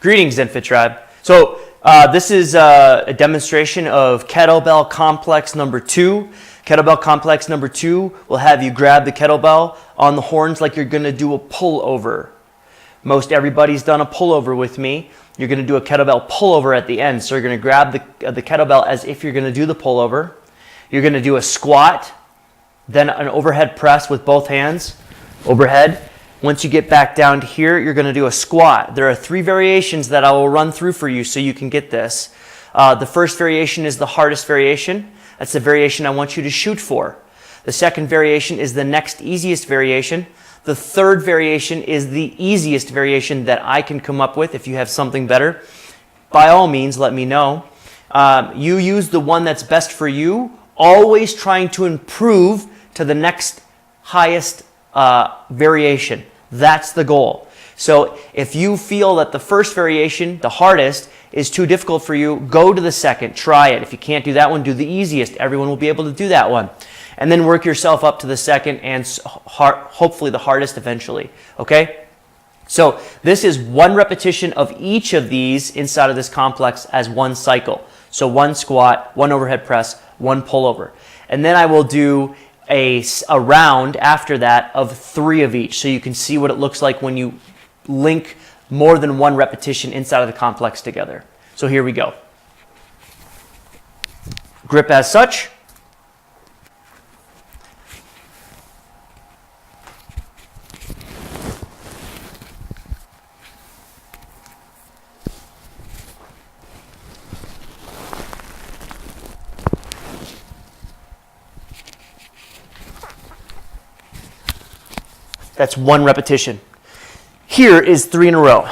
Greetings, ZenFit tribe. So this is a demonstration of kettlebell complex number 2. Kettlebell complex number 2 will have you grab the kettlebell on the horns like you're going to do a pullover. Most everybody's done a pullover with me. You're going to do a kettlebell pullover at the end. So you're going to grab the kettlebell as if you're going to do the pullover. You're going to do a squat, then an overhead press with both hands, overhead. Once you get back down to here, you're going to do a squat. There are 3 variations that I will run through for you so you can get this. The first variation is the hardest variation. That's the variation I want you to shoot for. The second variation is the next easiest variation. The third variation is the easiest variation that I can come up with. If you have something better, by all means, let me know. You use the one that's best for you, always trying to improve to the next highest variation. That's the goal. So if you feel that the first variation, the hardest, is too difficult for you, go to the second, try it. If you can't do that one, do the easiest. Everyone will be able to do that one. And then work yourself up to the second and hopefully the hardest eventually, okay? So this is 1 repetition of each of these inside of this complex as 1 cycle. So 1 squat, 1 overhead press, 1 pullover. And then I will do a round after that of 3 of each, so you can see what it looks like when you link more than 1 repetition inside of the complex together. So here we go. Grip as such. That's 1 repetition. Here is 3 in a row.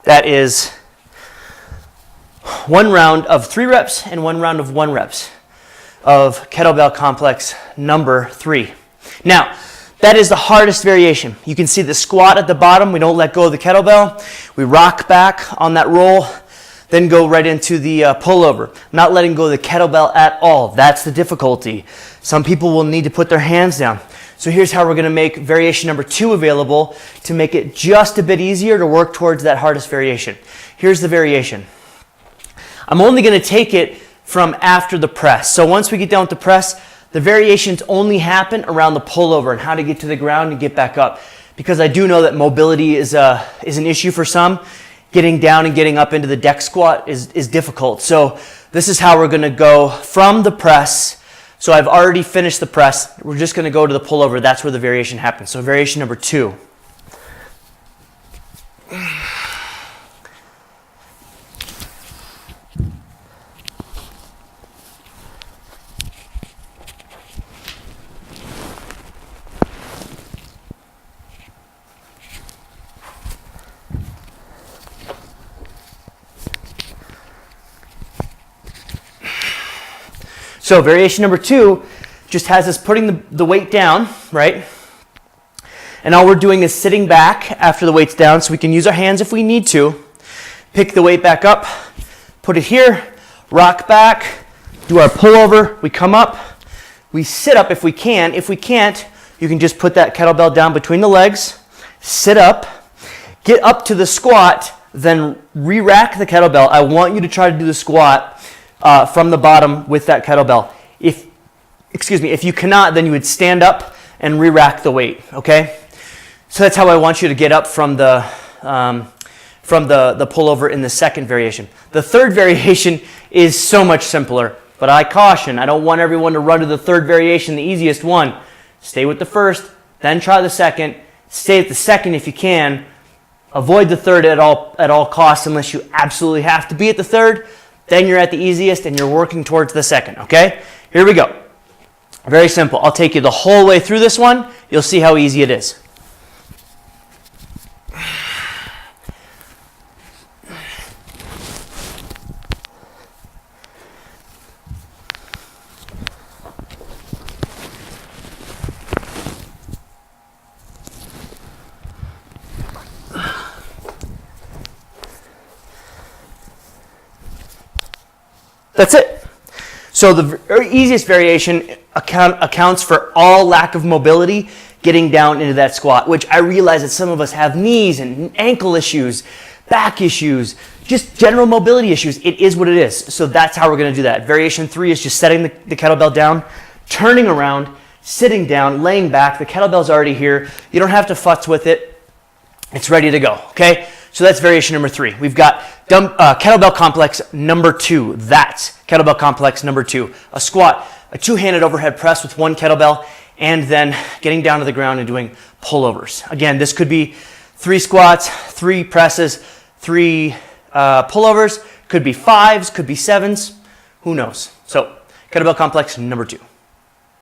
That is 1 round of 3 reps and 1 round of 1 reps of kettlebell complex number 3. Now, that is the hardest variation. You can see the squat at the bottom. We don't let go of the kettlebell. We rock back on that roll, then go right into the pullover. Not letting go of the kettlebell at all. That's the difficulty. Some people will need to put their hands down. So here's how we're going to make variation number 2 available to make it just a bit easier to work towards that hardest variation. Here's the variation. I'm only going to take it from after the press. So once we get down with the press, the variations only happen around the pullover and how to get to the ground and get back up. Because I do know that mobility is an issue for some. Getting down and getting up into the deck squat is difficult. So this is how we're going to go from the press. So I've already finished the press. We're just going to go to the pullover. That's where the variation happens. So variation number 2. So variation number 2 just has us putting the weight down, right? And all we're doing is sitting back after the weight's down, so we can use our hands if we need to. Pick the weight back up, put it here, rock back, do our pullover, we come up, we sit up if we can. If we can't, you can just put that kettlebell down between the legs, sit up, get up to the squat, then re-rack the kettlebell. I want you to try to do the squat from the bottom with that kettlebell. If you cannot, then you would stand up and re-rack the weight, okay? So that's how I want you to get up from the pullover in the second variation. The third variation is so much simpler, but I caution, I don't want everyone to run to the third variation, the easiest one. Stay with the first, then try the second. Stay at the second if you can. Avoid the third at all costs unless you absolutely have to be at the third. Then you're at the easiest and you're working towards the second, okay? Here we go. Very simple. I'll take you the whole way through this one. You'll see how easy it is. That's it. So the very easiest variation accounts for all lack of mobility getting down into that squat, which I realize that some of us have knees and ankle issues, back issues, just general mobility issues. It is what it is. So that's how we're going to do that. Variation 3 is just setting the kettlebell down, turning around, sitting down, laying back. The kettlebell's already here. You don't have to futz with it. It's ready to go, okay? So that's variation number 3. We've got kettlebell complex number 2. That's kettlebell complex number 2. A squat, a two-handed overhead press with one kettlebell, and then getting down to the ground and doing pullovers. Again, this could be 3 squats, 3 presses, 3 pullovers, could be 5s, could be 7s, who knows? So kettlebell complex number 2.